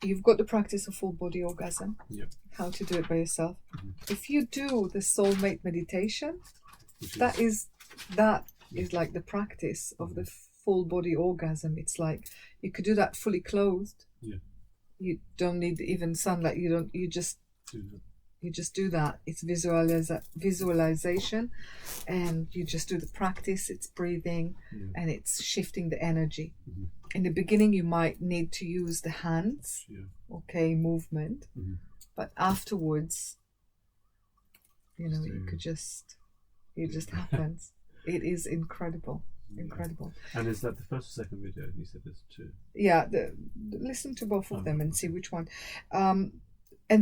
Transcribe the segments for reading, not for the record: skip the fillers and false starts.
you've got the practice of full body orgasm. Yep. How to do it by yourself. If you do the soulmate meditation, that is like the practice of the full body orgasm. It's like you could do that fully clothed. Yeah. You don't need even sunlight. You just do that. It's visualization, and you just do the practice. It's breathing, and it's shifting the energy. In the beginning, you might need to use the hands, movement, but afterwards, you could just, it just happens. It is incredible. Incredible. And is that the first or second video? You said there's two. Yeah, listen to both of them and see which one. And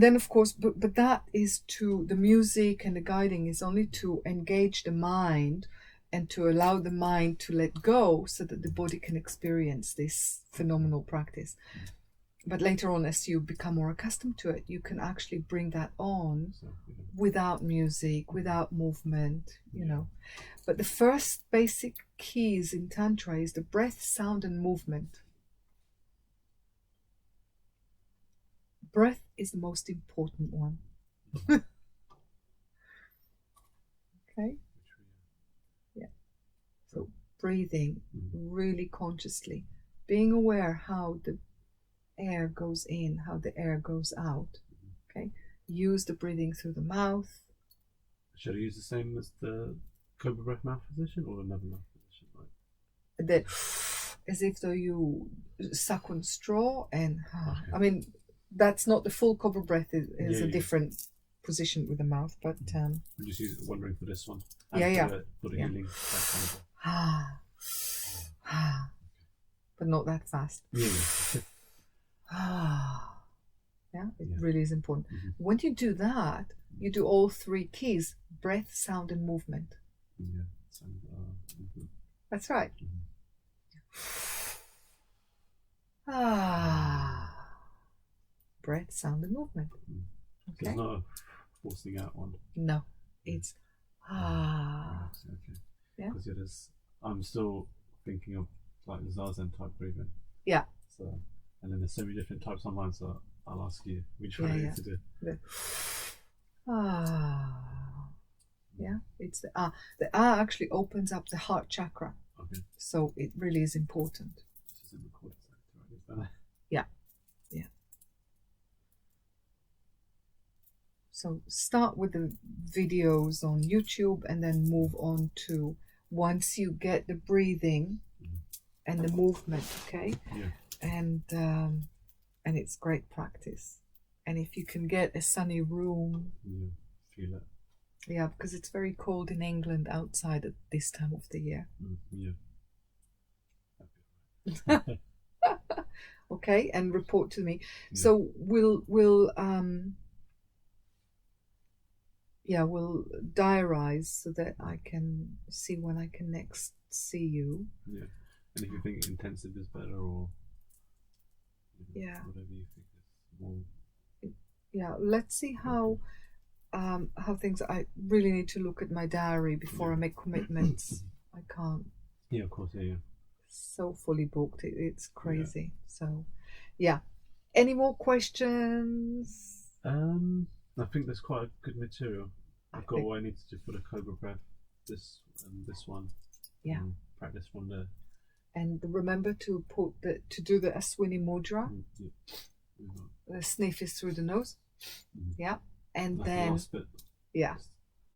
then, of course, but that is the music and the guiding is only to engage the mind and to allow the mind to let go so that the body can experience this phenomenal practice. But later on, as you become more accustomed to it, you can actually bring that on without music, without movement, But the first basic keys in Tantra is the breath, sound, and movement. Breath is the most important one. Okay? Yeah. So breathing really consciously, being aware how the air goes in, how the air goes out. Okay? Use the breathing through the mouth. Should I use the same as the Cobra breath mouth position or another mouth position? That, as if though you suck on straw and I mean, that's not the full Cobra breath. Is a different position with the mouth, but I'm just wondering for this one. For the healing. That kind of but not that fast. Yeah, it really is important. When you do that, you do all three keys: breath, sound, and movement. That's right. Breath, sound, and movement. Okay. So it's not a forcing out one. No, it's Okay. Yeah. Because I'm still thinking of like the Zazen type breathing. Yeah. So, and then there's so many different types online. So I'll ask you which one I need to do. Yeah, it's the actually opens up the heart chakra. Okay. So it really is important. This is in recording sector, right? Yeah. So start with the videos on YouTube and then move on to once you get the breathing and the movement, okay? Yeah. And it's great practice. And if you can get a sunny room, feel it. Yeah, because it's very cold in England outside at this time of the year. Okay, and report to me. So we'll diarize so that I can see when I can next see you. Yeah, and if you think intensive is better or whatever you think is more. Yeah, let's see how things. I really need to look at my diary before I make commitments. I can't. Yeah, of course. Yeah. So fully booked, it's crazy. So, yeah. Any more questions? I think there's quite a good material. I've got what I need to do for the Cobra breath. This one. Yeah. Practice one there. And remember to do the Aswini mudra. The sniff is through the nose. Yeah. And that's then the last bit. Yeah.